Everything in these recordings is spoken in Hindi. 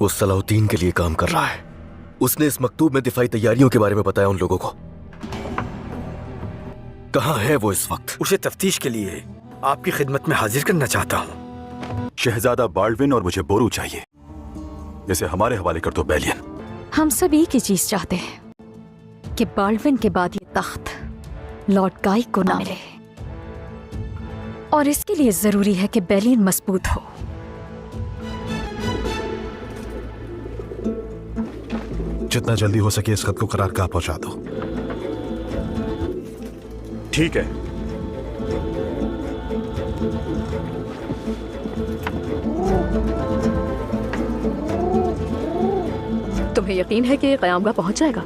वो सलाउद्दीन के लिए काम कर रहा है। उसने इस मकतूब में दिफाई तैयारियों के बारे में बताया उन लोगों को। कहाँ है वो इस वक्त? उसे तफ्तीश के लिए आपकी खिदमत में हाजिर करना चाहता हूँ। शहजादा बाल्डविन और मुझे बोरू चाहिए। इसे हमारे हवाले कर दो बेलियन। हम सब एक ही चीज चाहते हैं कि बाल्डविन के बाद ये तख्त लॉर्ड गाई को ना मिले, और इसके लिए जरूरी है कि बेलियन मजबूत हो। जितना जल्दी हो सके इस खत को करारगाह पहुंचा दो। ठीक है। तुम्हें यकीन है कि ये क़यामगाह पहुंच जाएगा?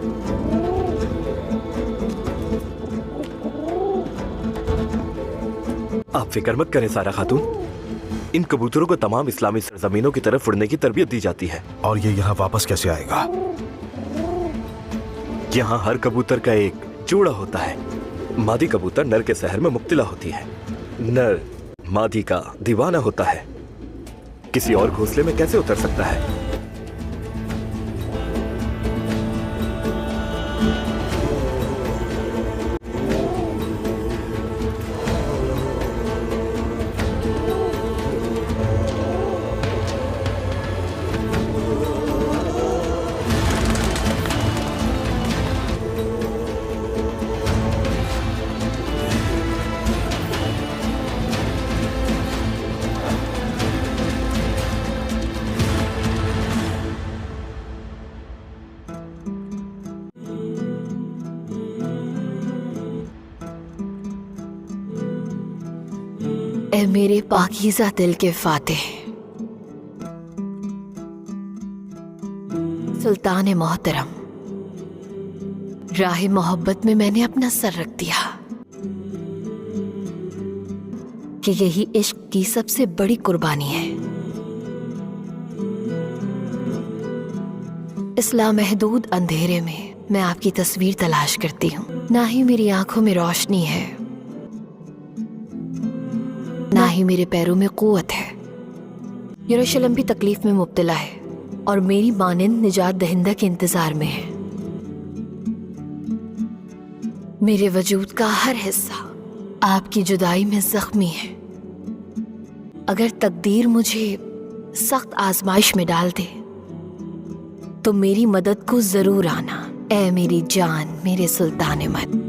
आप फिक्र मत करें सारा खातून। इन कबूतरों को तमाम इस्लामी सरजमीनों की तरफ उड़ने की तरबियत दी जाती है। और ये यहाँ वापस कैसे आएगा? यहाँ हर कबूतर का एक जोड़ा होता है। मादी कबूतर नर के शहर में मुब्तला होती है। नर मादी का दीवाना होता है। किसी और घोंसले में कैसे उतर सकता है? ए मेरे पाकीज़ा दिल के फातिह, सुल्तान मोहतरम, राह मोहब्बत में मैंने अपना सर रख दिया कि यही इश्क की सबसे बड़ी कुर्बानी है। इस लामहदूद अंधेरे में मैं आपकी तस्वीर तलाश करती हूँ। ना ही मेरी आंखों में रोशनी है, ना ही मेरे पैरों में कुव्वत है। यरूशलेम भी तकलीफ में मुब्तला है और मेरी मानिंद निजात दहिंदा के इंतजार में है। मेरे वजूद का हर हिस्सा आपकी जुदाई में जख्मी है। अगर तकदीर मुझे सख्त आजमाइश में डाल दे तो मेरी मदद को जरूर आना, ए मेरी जान, मेरे सुल्तान मत।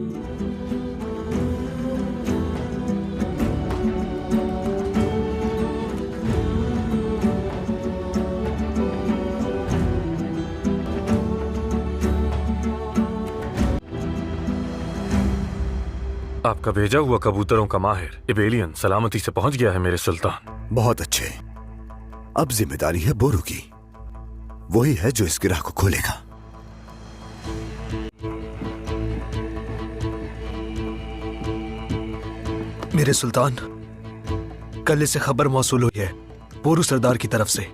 आपका भेजा हुआ कबूतरों का माहिर इबेलियन सलामती से पहुंच गया है मेरे सुल्तान। बहुत अच्छे। अब जिम्मेदारी है बोरू की। वही है जो इस गिरह को खोलेगा। मेरे सुल्तान, कल से खबर मौसूल हुई है बोरू सरदार की तरफ से।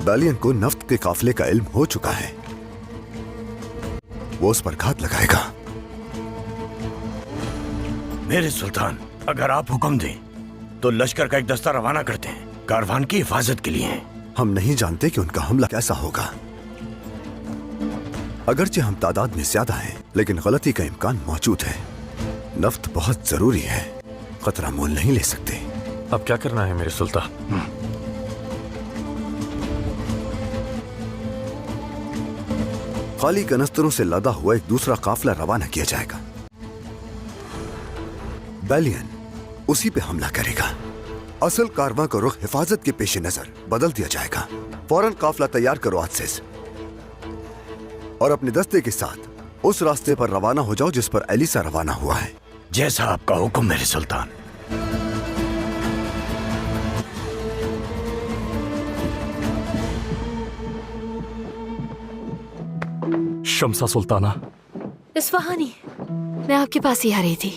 बेलियन को नफ्त के काफिले का इल्म हो चुका है। वो उस पर घात लगाएगा। मेरे सुल्तान, अगर आप हुक्म दें तो लश्कर का एक दस्ता रवाना करते हैं, कारवान की हिफाजत के लिए। हम नहीं जानते कि उनका हमला कैसा होगा। अगरचे हम तादाद में ज्यादा हैं, लेकिन गलती का इम्कान मौजूद है। नफ्त बहुत जरूरी है, खतरा मोल नहीं ले सकते। अब क्या करना है मेरे सुल्तान? खाली कनस्तरों से लदा हुआ एक दूसरा काफिला रवाना किया जाएगा। बेलियन उसी पे हमला करेगा। असल कारवां का रुख हिफाजत के पेश नजर बदल दिया जाएगा। फौरन काफिला तैयार करो आजसे और अपने दस्ते के साथ उस रास्ते पर रवाना हो जाओ जिस पर एलिसा रवाना हुआ है। जैसा आपका हुक्म मेरे सुल्तान। शम्सा सुल्ताना। इस्फहानी, मैं आपके पास ही आ रही थी।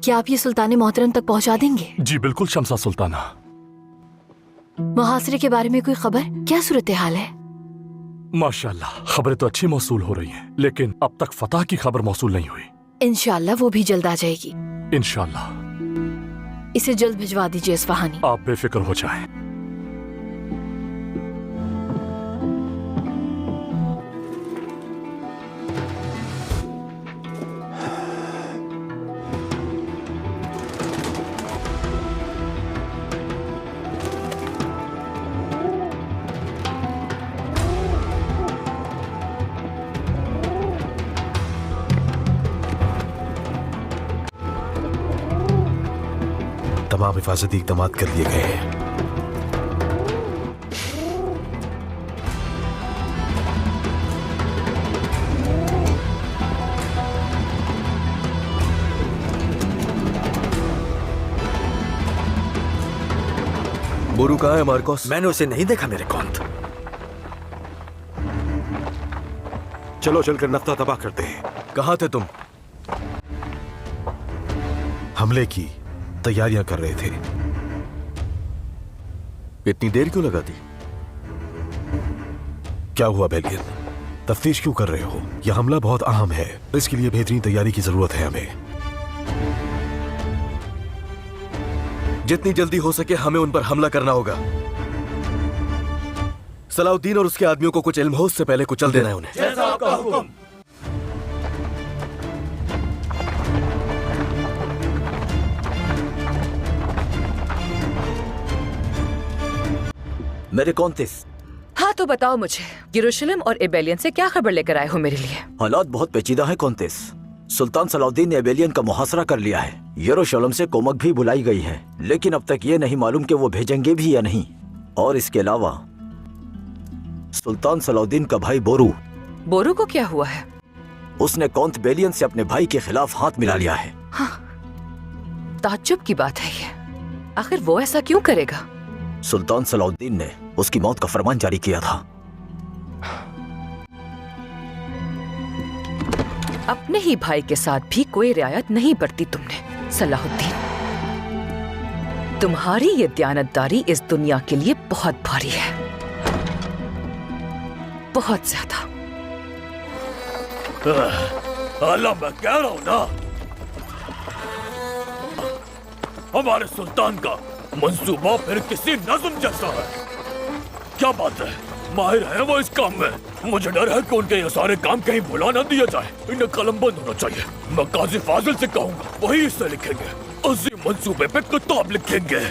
क्या आप ये सुल्तान मोहतरम तक पहुंचा देंगे? जी बिल्कुल शम्सा सुल्ताना। मुहासरे के बारे में कोई खबर? क्या सूरत हाल है? माशाल्लाह, खबरें तो अच्छी मौसूल हो रही हैं, लेकिन अब तक फतह की खबर मौसूल नहीं हुई। इंशाल्लाह वो भी जल्द आ जाएगी। इंशाल्लाह। इसे जल्द भिजवा दीजिए इस्फहानी। आप बेफिक्र हो जाएं। तमाम हिफाजती इकदाम कर लिए गए हैं। बोरू कहाँ है मार्कोस? मैंने उसे नहीं देखा मेरे कौंत। चलो चलकर नफ्ता तबाह करते हैं। कहाँ थे तुम? हमले की तैयारियां कर रहे थे। इतनी देर क्यों लगा दी? क्या हुआ बेलियन? तफ्तीश क्यों कर रहे हो? यह हमला बहुत अहम है, इसके लिए बेहतरीन तैयारी की जरूरत है हमें। जितनी जल्दी हो सके हमें उन पर हमला करना होगा। सलाउद्दीन और उसके आदमियों को कुछ इल्म हो उससे पहले कुचल देना है उन्हें। जैसा आपका हुक्म। मेरे कौंतिस। हाँ तो बताओ मुझे, यरूशलेम और एबेलियन से क्या खबर लेकर आए हो मेरे लिए? हालात बहुत पेचीदा हैं कौंतिस। सुल्तान सलाउद्दीन ने एबेलियन का मुहासरा कर लिया है। यरूशलेम से कोमक भी बुलाई गई है, लेकिन अब तक ये नहीं मालूम कि वो भेजेंगे भी या नहीं। और इसके अलावा सुल्तान सलाउद्दीन का भाई बोरू। बोरू को क्या हुआ है? उसने कौंत बेलियन से अपने भाई के खिलाफ हाथ मिला लिया है। हाँ, ताज्जुब की बात है ये। आखिर वो ऐसा क्यों करेगा? सुल्तान सलाउद्दीन ने उसकी मौत का फरमान जारी किया था। अपने ही भाई के साथ भी कोई रियायत नहीं बरती तुमने सलाहुद्दीन। तुम्हारी ये दयानतदारी इस दुनिया के लिए बहुत भारी है, बहुत ज्यादा। अल्लाह, मैं कह रहा हूं ना, हमारे सुल्तान का मंसूबा फिर किसी नज़्म जैसा है। क्या बात है, माहिर है वो इस काम में। मुझे डर है कि उनके ये सारे काम कहीं भुला ना दिया जाए। इन्हें कलमबंद होना चाहिए। मैं काजी फाजिल से कहूंगा, वही इससे लिखेंगे। अजीम मंसूबे पे किताब लिखेंगे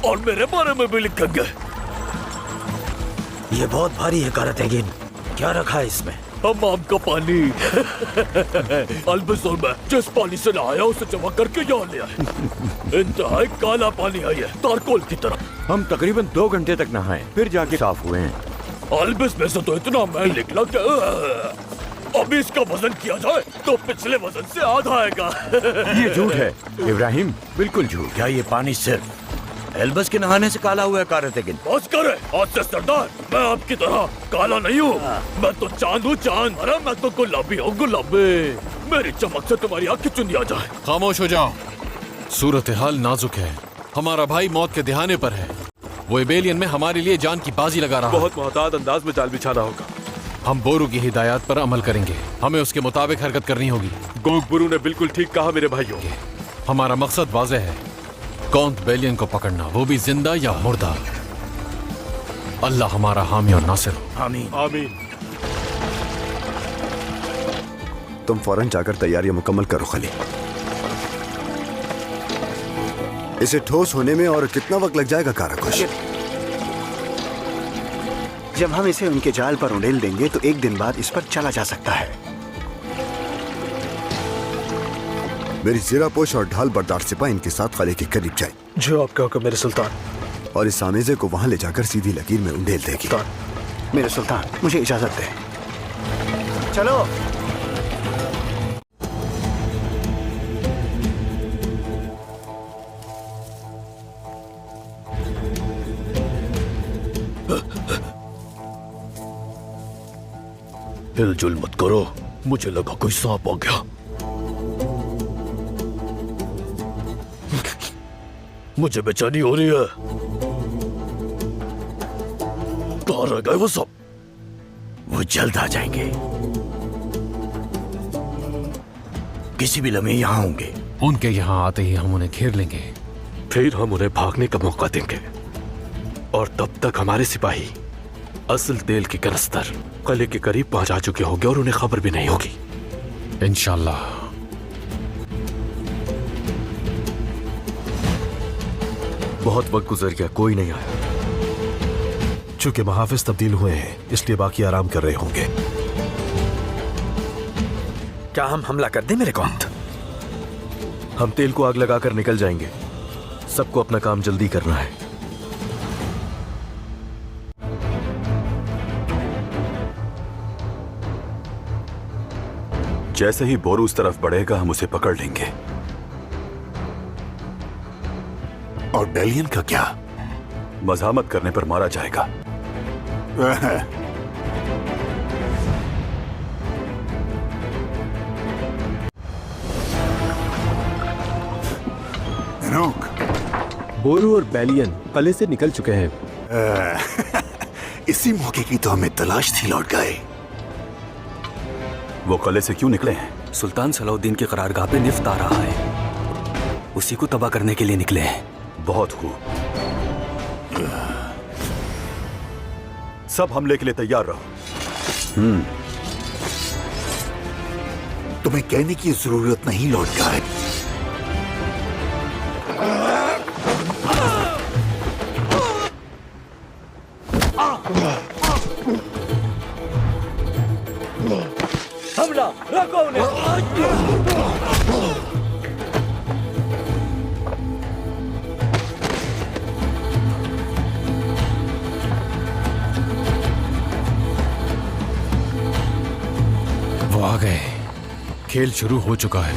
और मेरे बारे में भी लिखेंगे। ये बहुत भारी है कारतगीन। क्या रखा है इसमें? हमाम का पानी। अलबस और मैं जिस पानी से नहाया उसे जमा करके यहाँ ले आए। इंतहाई काला पानी है ये, तारकोल की तरह। हम तकरीबन 2 घंटे तक नहाए, फिर जाके साफ हुए हैं। अलबस में से तो इतना मैल निकला कि अभी इसका वजन किया जाए तो पिछले वजन से आधा आएगा। ये झूठ है इब्राहिम, बिल्कुल झूठ। क्या ये पानी सिर्फ एल्बस के नहाने से काला हुआ है कारतगीन? बस करे आज से सरदार, मैं आपकी तरह काला नहीं हूँ। मैं तो चांद हूँ, चांद। अरे मैं तो गुलाबी हूँ, गुलाबी। मेरी चमक से तुम्हारी आंखें चुन आ जाए। खामोश हो जाओ। सूरत हाल नाजुक है। हमारा भाई मौत के दिहाने पर है। वो एबेलियन में हमारे लिए जान की बाजी लगा रहा है। बहुत मोहतात अंदाज में जाल बिछाना होगा। हम बोरू की हिदायत पर अमल करेंगे। हमें उसके मुताबिक हरकत करनी होगी। गोग बुरू ने बिल्कुल ठीक कहा मेरे भाइयों। हमारा मकसद वाज़ेह है, कौंत बेलियन को पकड़ना, वो भी जिंदा या मुर्दा। अल्लाह हमारा हामी और नासिर हो। आमीन आमीन। तुम फौरन जाकर तैयारियां मुकम्मल करो खली। इसे ठोस होने में और कितना वक्त लग जाएगा काराकुश? जब हम इसे उनके जाल पर उंडेल देंगे तो 1 दिन बाद इस पर चला जा सकता है। मेरी जीरापोश और ढाल बरदार सिपाही इनके साथ खले के करीब जाए। जो आपका हुक्म मेरे सुल्तान। और इस आमेजे को वहां ले जाकर सीधी लकीर में उंडेल देगी। मेरे सुल्तान, मुझे इजाजत दे। चलो। हिलजुल मत करो, मुझे लगा कोई सांप आ गया। मुझे बेचैनी हो रही है। कहाँ रह गए वो सब? वो जल्द आ जाएंगे। किसी भी लम्हे यहाँ होंगे। उनके यहाँ आते ही हम उन्हें घेर लेंगे। फिर हम उन्हें भागने का मौका देंगे और तब तक हमारे सिपाही असल तेल की कनस्तर किले के करीब पहुंचा चुके होंगे और उन्हें खबर भी नहीं होगी। इंशाल्लाह। बहुत वक्त गुजर गया, कोई नहीं आया। चूंकि महाफिज तब्दील हुए हैं इसलिए बाकी आराम कर रहे होंगे। क्या हम हमला कर दें मेरे कौंत? हम तेल को आग लगाकर निकल जाएंगे। सबको अपना काम जल्दी करना है। जैसे ही बोरू उस तरफ बढ़ेगा हम उसे पकड़ लेंगे। और बेलियन का क्या? मजामत करने पर मारा जाएगा। रुक। बोरू और बेलियन किले से निकल चुके हैं। इसी मौके की तो हमें तलाश थी लौट गए। वो किले से क्यों निकले हैं? सुल्तान सलाउद्दीन की करारगाह पे निफ्त आ रहा है, उसी को तबाह करने के लिए निकले हैं। बहुत खूब, सब हमले के लिए तैयार रहो। तुम्हें कहने की जरूरत नहीं लौट गए। हमला रोको उन्हें। वो आ गए। खेल शुरू हो चुका है।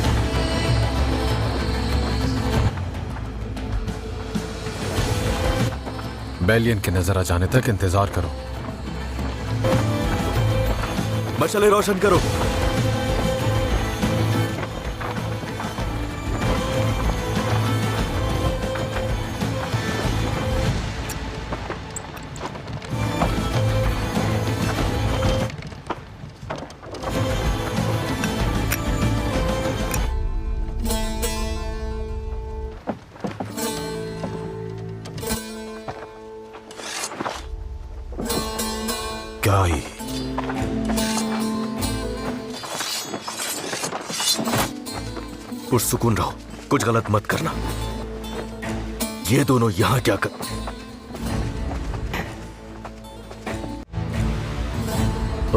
बेलियन के नजर आ जाने तक इंतजार करो। मशालें रोशन करो। क्या ही पुरसुकून रहो, कुछ गलत मत करना। ये दोनों यहां क्या कर?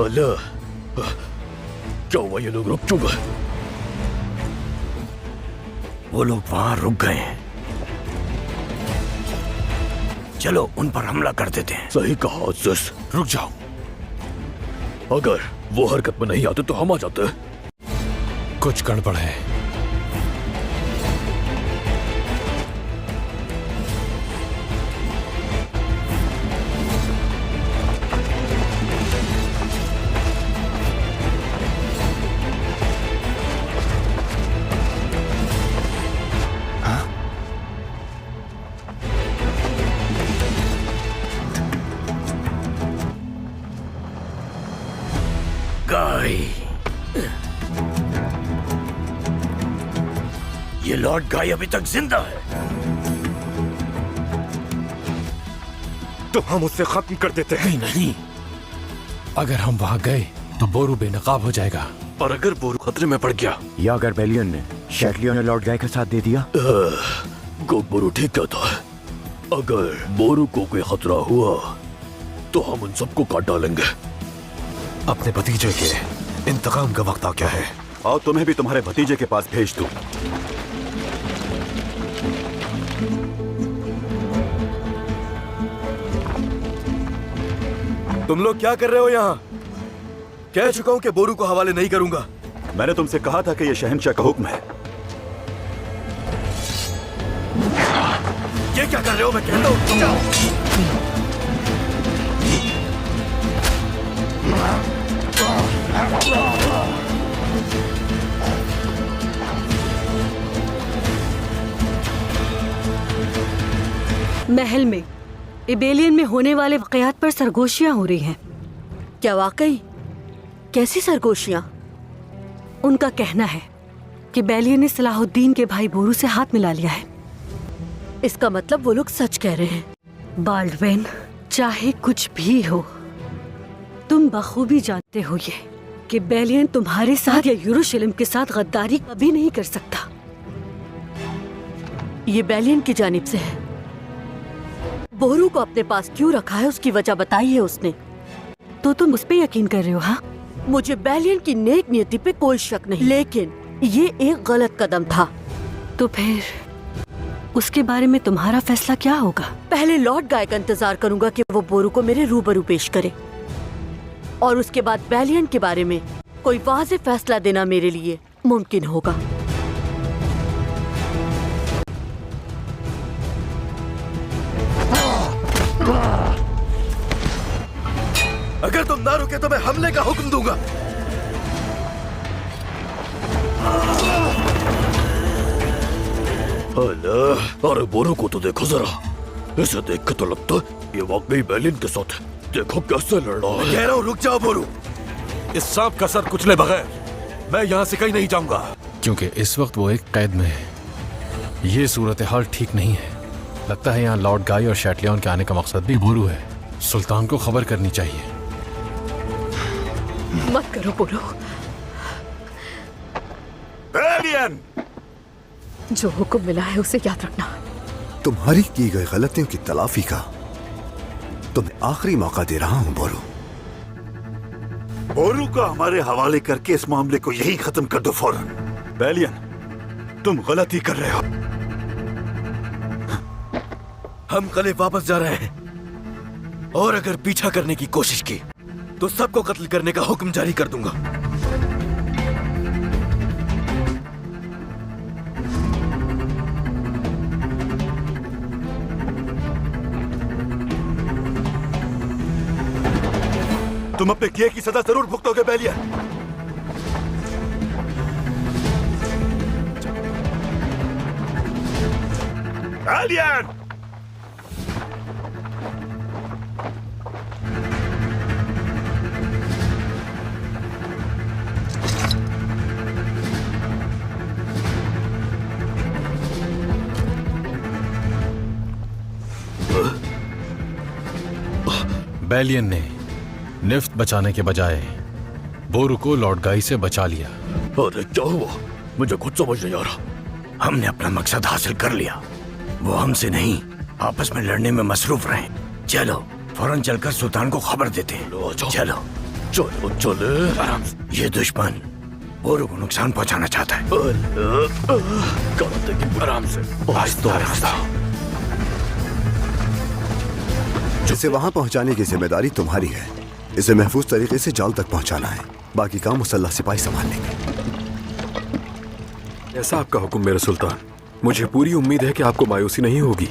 अल्लाह, क्या हुआ? ये लोग रुक चुके हैं। वो लोग वहां रुक गए हैं। चलो उन पर हमला कर देते हैं। सही कहा अज़ीज़। रुक जाओ। अगर वो हरकत में नहीं आते तो हम आ जाते। कुछ गड़बड़ है। ये लॉर्ड गाय अभी तक जिंदा है। तो हम उससे खत्म कर देते हैं। नहीं, अगर हम वहां गए तो बोरू बेनकाब हो जाएगा। और अगर बोरू खतरे में पड़ गया, या अगर बेलियन ने शैटलियो ने लॉर्ड गाय का साथ दे दिया? बोरू ठीक कहता है। अगर बोरू को कोई खतरा हुआ तो हम उन सबको काट डालेंगे। अपने भतीजे के इंतकाम का वक्त आ गया है। और तुम्हें भी तुम्हारे भतीजे के पास भेज दूं। तुम लोग क्या कर रहे हो यहाँ? कह चुका हूं कि बोरू को हवाले नहीं करूंगा। मैंने तुमसे कहा था कि यह शहंशाह का हुक्म है। ये क्या कर रहे हो? मैं कहता हूं जाओ। महल में इबेलियन में होने वाले वाकयात पर सरगोशियां हो रही हैं। क्या वाकई? कैसी सरगोशियां? उनका कहना है कि बेलियन ने सलाहुद्दीन के भाई बोरू से हाथ मिला लिया है। इसका मतलब वो लोग सच कह रहे हैं। बाल्डवेन, चाहे कुछ भी हो, तुम बखूबी जानते हो ये कि बेलियन तुम्हारे साथ या यरूशलेम के साथ गद्दारी कभी नहीं कर सकता। ये बेलियन की जानिब से है। बोरू को अपने पास क्यों रखा है उसकी वजह बताई है उसने। तो तुम उस पे यकीन कर रहे हो? हाँ, मुझे बेलियन की नेक नियति पे कोई शक नहीं, लेकिन ये एक गलत कदम था। तो फिर उसके बारे में तुम्हारा फैसला क्या होगा? पहले लॉर्ड गाय का इंतजार करूंगा कि वो बोरू को मेरे रूबरू पेश करे, और उसके बाद बेलियन के बारे में कोई वाज़ेह फैसला देना मेरे लिए मुमकिन होगा। अगर तुम ना रुके तो मैं हमले का हुक्म दूंगा। अरे बोरू को तो देखो जरा, इसे देख के तो लगता है ये वाकई बेलियन के साथ है। देखो कैसे लड़ रहा है। कह रहा हूँ रुक जाओ बोरू। इस सांप का सर कुचले बगैर मैं यहाँ से कहीं नहीं जाऊंगा। क्योंकि इस वक्त वो एक कैद में है। ये सूरत हाल ठीक नहीं है। लगता है यहाँ लॉर्ड गाय और शैटलियन के आने का मकसद भी बोरू है। सुल्तान को खबर करनी चाहिए। मत करो बोरू। बेलियन! जो हुक्म मिला है उसे याद रखना। तुम्हारी की गई गलतियों की तलाफी का तुम्हें आखिरी मौका दे रहा हूं बोरू। बोरू को हमारे हवाले करके इस मामले को यही खत्म कर दो फौरन। बेलियन, तुम गलती कर रहे हो। हम कल वापस जा रहे हैं, और अगर पीछा करने की कोशिश की तो सबको कत्ल करने का हुक्म जारी कर दूंगा। तुम अपने किए की सजा जरूर भुगतोगे बेलियन। बेलियन! बेलियन ने निफ्त बचाने के बजाय बोरू को लॉर्ड गाई से बचा लिया। अरे क्या हुआ? मुझे कुछ समझ नहीं आ रहा। हमने अपना मकसद हासिल कर लिया। वो हमसे नहीं, आपस में लड़ने में मसरूफ रहे। चलो फौरन चलकर सुल्तान को खबर देते हैं। चलो चलो चले। आराम से। ये दुश्मन बोरू को नुकसान पहुंचाना चाहता है। आराम से। इसे वहां पहुंचाने की जिम्मेदारी तुम्हारी है। इसे महफूज तरीके से जाल तक पहुंचाना है। बाकी काम मुसल्लह सिपाही संभाल लेंगे। ऐसा आपका हुक्म मेरे सुल्तान। मुझे पूरी उम्मीद है कि आपको मायूसी नहीं होगी।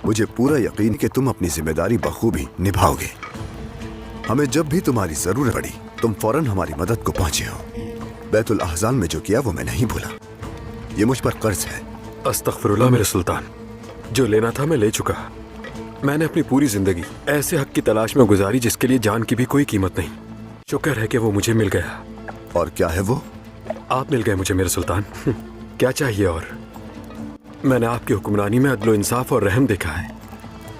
मुझे पूरा यकीन कि तुम अपनी जिम्मेदारी बखूबी निभाओगे। हमें जब भी तुम्हारी जरूरत पड़ी तुम फौरन हमारी मदद को पहुंचे हो। बैतुल अहज़ान में जो किया वो मैं नहीं भूला। ये मुझ पर कर्ज है। अस्तगफिरुल्लाह मेरे सुल्तान। जो लेना था मैं ले चुका। मैंने अपनी पूरी जिंदगी ऐसे हक की तलाश में गुजारी जिसके लिए जान की भी कोई कीमत नहीं। शुक्र है कि वो मुझे मिल गया। और क्या है वो? आप मिल गए मुझे मेरे सुल्तान। क्या चाहिए और? मैंने आपकी हुक्मरानी में अदलो इंसाफ और रहम देखा है।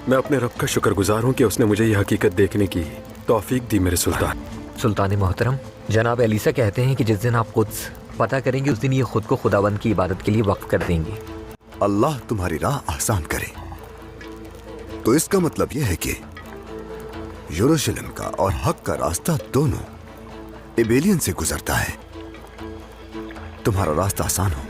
मैं अपने रब का शुक्रगुजार हूँ कि उसने मुझे यह हकीकत देखने की तौफीक दी मेरे सुल्तान। सुल्तान मोहतरम, जनाब एलिसा कहते हैं कि जिस दिन आप कुद्स पता करेंगे उस दिन ये खुद को खुदावंद की इबादत के लिए वक्फ कर देंगे। अल्लाह तुम्हारी राह आसान करे। तो इसका मतलब यह है कि यरूशलेम का और हक का रास्ता दोनों एबेलियन से गुजरता है। तुम्हारा रास्ता आसान हो।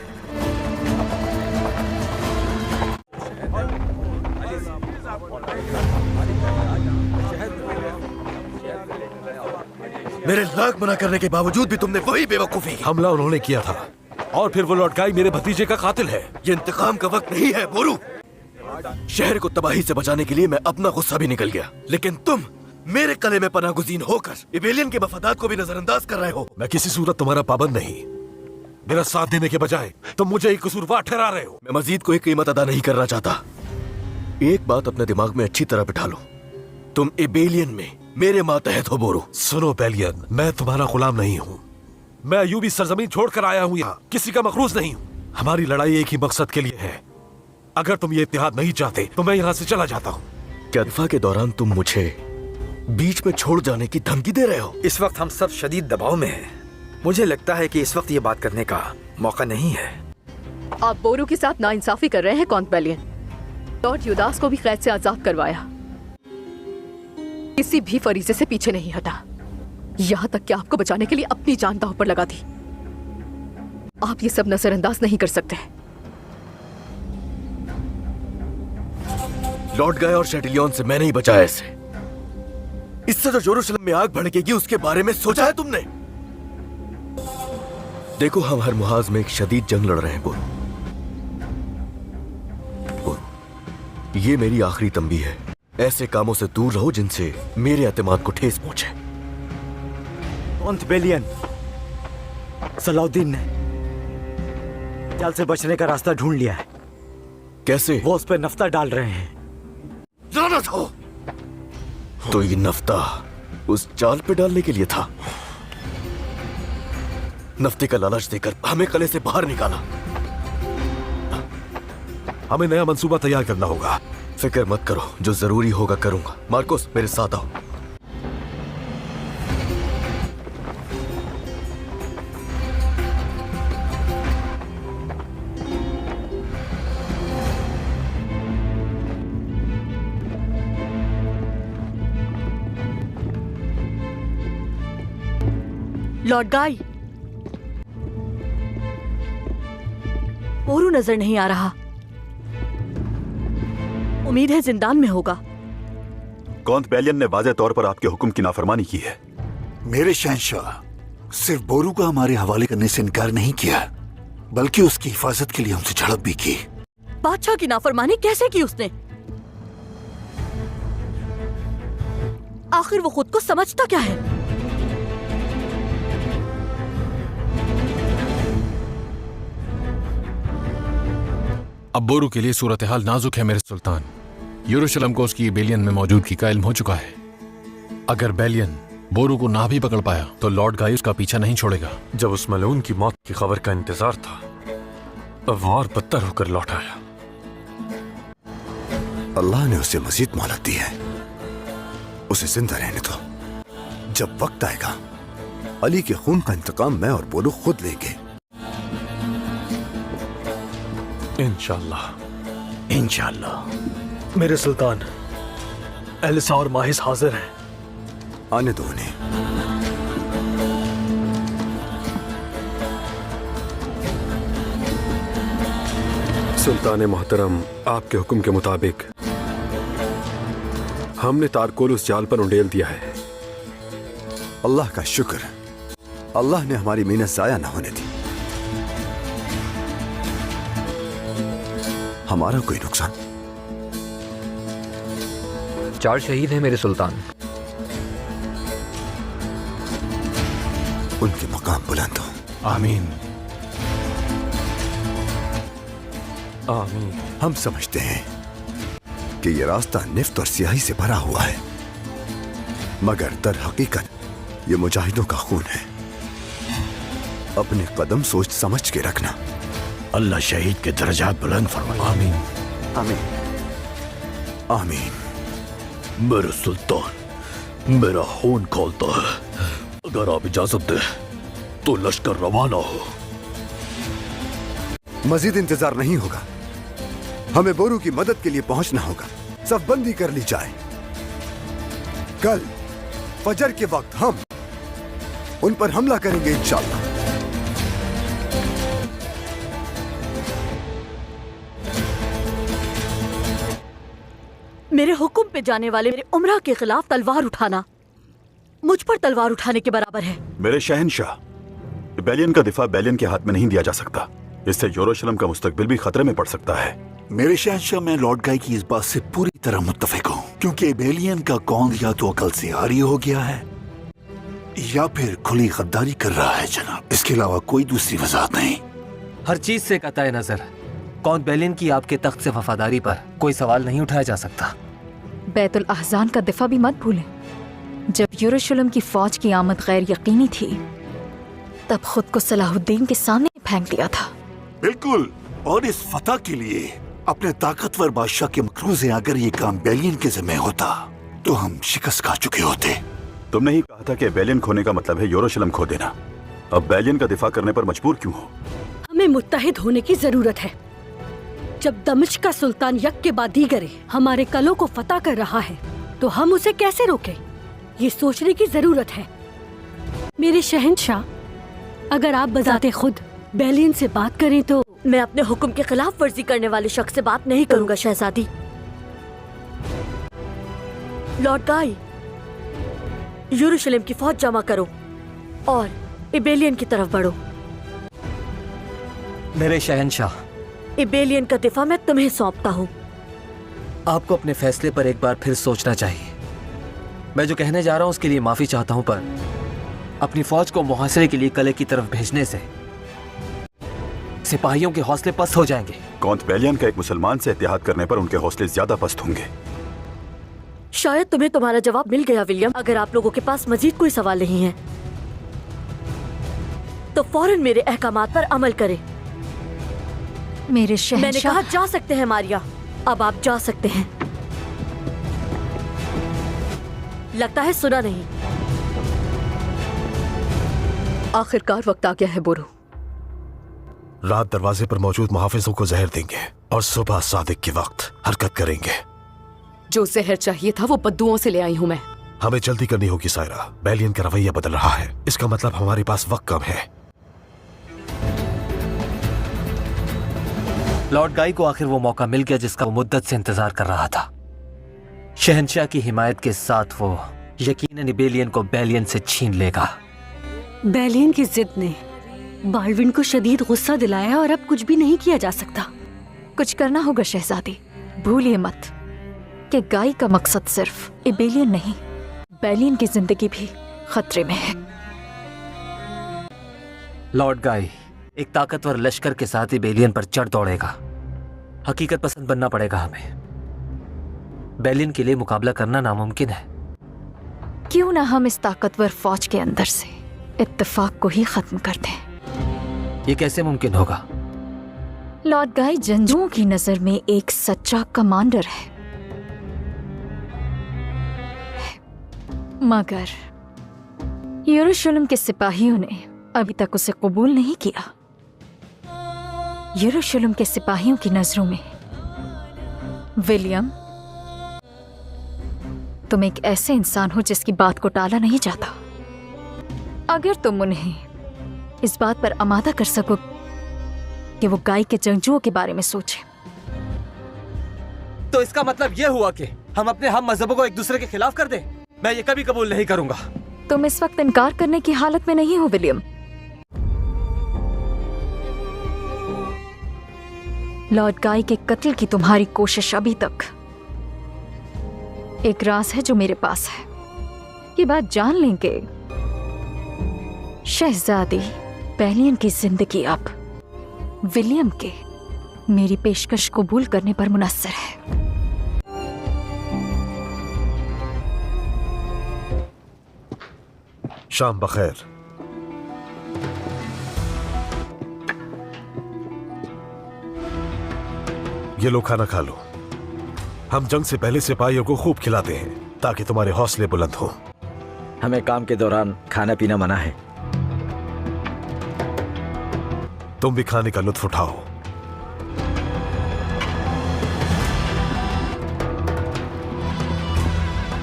मेरे लाख मना करने के बावजूद भी तुमने वही बेवकूफी की। हमला उन्होंने किया था और फिर वो लौट गाई मेरे भतीजे का कातिल है। ये इंतकाम का वक्त नहीं है बोरू। शहर को तबाही से बचाने के लिए मैं अपना गुस्सा भी निकल गया, लेकिन तुम मेरे कले में पनागुज़ीन होकर इबेलियन के मफादात को भी नजरअंदाज कर रहे हो। मैं किसी सूरत तुम्हारा पाबंद नहीं। मेरा साथ देने के बजाय तुम मुझे एक कसूरवार ठहरा रहे हो। मैं मजीद कोई कीमत अदा नहीं करना चाहता। एक बात अपने दिमाग में अच्छी तरह बिठा लो, तुम इबेलियन में मेरे मातहत हो बोरू। सुनो बेलियन, मैं तुम्हारा गुलाम नहीं हूँ। मैं अयूबी सरजमीन छोड़कर आया हूँ यहाँ, किसी का मखरूज नहीं हूँ। हमारी लड़ाई एक ही मकसद के लिए है। अगर तुम ये इत्तेहाद नहीं चाहते तो मैं यहाँ से चला जाता हूँ। क्या दफा के दौरान तुम मुझे बीच में छोड़ जाने की धमकी दे रहे हो? इस वक्त हम सब शदीद दबाव में हैं। मुझे लगता है कि इस वक्त ये बात करने का मौका नहीं है। आप बोरू के साथ नाइंसाफी कर रहे हैं कॉन्ट बेलियन। लॉर्ड युदास को भी कैद से आजाद करवाया, किसी भी फरीजे से पीछे नहीं हटा, यहाँ तक कि आपको बचाने के लिए अपनी जान दांव पर लगा दी। आप ये सब नजरअंदाज नहीं कर सकते। लॉर्ड गाय और शैटिलियन से मैंने ही बचाया इसे। इससे जो यरूशलेम में आग भड़केगी उसके बारे में सोचा है तुमने? देखो, हम हर मुहाज में एक शदीद जंग लड़ रहे हैं बोरू। ये मेरी आखिरी तंबी है। ऐसे कामों से दूर रहो जिनसे मेरे एतमाद को ठेस पहुंचे। कॉन्ट बेलियन, सलाउद्दीन ने जाल से बचने का रास्ता ढूंढ लिया है। कैसे? वो उस पर नफ्ता डाल रहे हैं। लानत हो! तो ये नफ्ता उस जाल पे डालने के लिए था। नफ्ते का लालच देकर हमें कले से बाहर निकाला। हमें नया मंसूबा तैयार करना होगा। फिक्र मत करो, जो जरूरी होगा करूंगा। मार्कोस, मेरे साथ आओ। लॉर्ड गाय, बोरू नजर नहीं आ रहा। उम्मीद है जिंदान में होगा। कॉन्ट बेलियन ने वाज़ेह तौर पर आपके हुक्म की नाफरमानी की है। मेरे शहंशाह, सिर्फ बोरू को हमारे हवाले करने से इनकार नहीं किया, बल्कि उसकी हिफाजत के लिए हमसे झड़प भी की। बादशाह की नाफरमानी कैसे की उसने? आखिर वो खुद को समझता क्या है? अब बोरू के लिए सूरत हाल नाजुक है मेरे सुल्तान। यरूशलेम को उसकी बेलियन में मौजूदगी का इल्म हो चुका है। अगर बेलियन बोरू को ना भी पकड़ पाया तो लॉर्ड गाय उसका पीछा नहीं छोड़ेगा। जब उस मलून की मौत की खबर का इंतजार था, अब वो और बदतर होकर लौट आया। अल्लाह ने उसे मजीद मोहलत दी है, उसे जिंदा रहने दो। जब वक्त आएगा, अली के खून का इंतकाम मैं और बोरू खुद लेंगे। इंशाअल्लाह। इंशाअल्लाह। मेरे सुल्तान, एलिसा और माहिस हाजिर हैं। आने दो उन्हें। सुल्तान मोहतरम, आपके हुक्म के मुताबिक हमने तारकोल उस जाल पर उंडेल दिया है। अल्लाह का शुक्र, अल्लाह ने हमारी मेहनत जाया न होने दी। हमारा कोई नुकसान? 4 शहीद हैं मेरे सुल्तान। उनके मकाम बुलंद हो। आमीन। आमीन। हम समझते हैं कि यह रास्ता निफ्त और स्याही से भरा हुआ है, मगर दर हकीकत ये मुजाहिदों का खून है। अपने कदम सोच समझ के रखना। अल्लाह शहीद के दर्जात बुलंद फरमाए। आमीन। आमीन। आमीन। मेरे सुल्तान, मेरा खून खौलता है। अगर आप इजाजत दे तो लश्कर रवाना हो। मजीद इंतजार नहीं होगा, हमें बोरू की मदद के लिए पहुंचना होगा। सब बंदी कर ली जाए। कल फजर के वक्त हम उन पर हमला करेंगे इंशाअल्लाह। मेरे हुक्म पे जाने वाले मेरे उमरा के खिलाफ तलवार उठाना मुझ पर तलवार उठाने के बराबर है। मेरे शहंशाह, बेलियन का दिफा बेलियन के हाथ में नहीं दिया जा सकता। इससे यरूशलेम का मुस्तकबिल भी खतरे में पड़ सकता है। मेरे शहंशाह, मैं लॉर्ड गाय की इस बात से पूरी तरह मुत्तफिक हूँ, क्योंकि बेलियन का कौन या तो अकल से आरी हो गया है या फिर खुली गद्दारी कर रहा है जनाब। इसके अलावा कोई दूसरी वजह नहीं। हर चीज से कतई नजर कौन बेलियन की आपके तख्त से वफादारी पर कोई सवाल नहीं उठाया जा सकता। बैतुल अहज़ान का दिफा भी मत भूलें। जब यरूशलेम की फौज की आमद गैर यकीनी थी तब खुद को सलाहुद्दीन के सामने फेंक दिया था। बिल्कुल, और इस फतह के लिए अपने ताकतवर बादशाह के मकरूज़े अगर ये काम बेलियन के ज़िम्मे होता तो हम शिकस्त खा चुके होते। तुमने ही कहा था कि बेलियन खोने का मतलब है यरूशलेम खो देना। अब बेलियन का दिफा करने पर मजबूर क्यों हो? हमें मुत्तहिद होने की जरूरत है। जब दमिश्क का सुल्तान यक के बाद दीगरे हमारे कलों को फतह कर रहा है तो हम उसे कैसे रोकें? ये सोचने की जरूरत है। मेरे शहंशाह, अगर आप बजाते खुद बेलियन से बात करें तो मैं अपने हुक्म के खिलाफ वर्जी करने वाले शख्स से बात नहीं करूंगा शहजादी। लॉर्ड गाई, यरूशलेम की फौज जमा करो और इबेलियन की तरफ बढ़ो। मेरे शहंशाह, इबेलियन का दिफा मैं तुम्हें सौंपता हूँ। आपको अपने फैसले पर एक बार फिर सोचना चाहिए। मैं जो कहने जा रहा हूँ उसके लिए माफी चाहता हूँ, पर अपनी फौज को मुहासरे के लिए किले की तरफ भेजने से सिपाहियों के हौसले पस्त हो जाएंगे। कौंत बेलियन का एक मुसलमान से इत्तेहाद करने पर उनके हौसले ज्यादा पस्त होंगे। शायद तुम्हें तुम्हारा जवाब मिल गया विलियम। अगर आप लोगों के पास मजीद कोई सवाल नहीं है तो फौरन मेरे अहकामात पर अमल करें। मेरे शहंशाह, मैंने कहा जा सकते हैं मारिया, अब आप जा सकते हैं। लगता है सुना नहीं। आखिरकार वक्त आ गया है बोरू। रात दरवाजे पर मौजूद मुहाफिजों को जहर देंगे और सुबह सादिक के वक्त हरकत करेंगे। जो जहर चाहिए था वो बद्दुओं से ले आई हूँ मैं। हमें जल्दी करनी होगी सायरा। बेलियन का रवैया बदल रहा है, इसका मतलब हमारे पास वक्त कम है। लॉर्ड गाई को आखिर वो मौका मिल गया जिसका वो मुद्दत से इंतजार कर रहा था। शहंशाह की हिमायत के साथ वो यकीनन इबेलियन को बेलियन से छीन लेगा। बेलियन की जिद ने बाल्विन को शदीद गुस्सा दिलाया और अब कुछ भी नहीं किया जा सकता। कुछ करना होगा शहजादी। भूलिए मत कि गाय का मकसद सिर्फ इबेलियन नहीं, बेलियन की जिंदगी भी खतरे में है। लॉर्ड गाई एक ताकतवर लश्कर के साथ इबेलियन पर चढ़ दौड़ेगा। हकीकत पसंद बनना पड़ेगा हमें। बेलियन के लिए मुकाबला करना नामुमकिन है। क्यों ना हम इस ताकतवर फौज के अंदर से इत्तेफाक को ही खत्म कर दें। ये कैसे मुमकिन होगा? लॉर्ड गाई जंजुओं की नजर में एक सच्चा कमांडर है, मगर यरूशलेम के सिपाहियों ने अभी तक उसे कबूल नहीं किया। यरूशलेम के सिपाहियों की नजरों में विलियम, तुम एक ऐसे इंसान हो जिसकी बात को टाला नहीं जाता। अगर तुम उन्हें इस बात पर आमादा कर सको कि वो गाय के जंगजुओं के बारे में सोचे, तो इसका मतलब ये हुआ कि हम अपने हम मजहबों को एक दूसरे के खिलाफ कर दें? मैं ये कभी कबूल नहीं करूंगा। तुम इस वक्त इनकार करने की हालत में नहीं हो विलियम। लॉर्ड गाय के कत्ल की तुम्हारी कोशिश अभी तक एक राज है जो मेरे पास है। ये बात जान लेंगे शहजादी, बेलियन की जिंदगी अब विलियम के मेरी पेशकश कबूल करने पर मुनस्सर है। शाम बखैर। ये लो, खाना खा लो। हम जंग से पहले सिपाहियों को खूब खिलाते हैं ताकि तुम्हारे हौसले बुलंद हो। हमें काम के दौरान खाना पीना मना है। तुम भी खाने का लुत्फ उठाओ।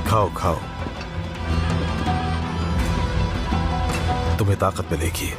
खाओ खाओ, तुम्हें ताकत मिलेगी।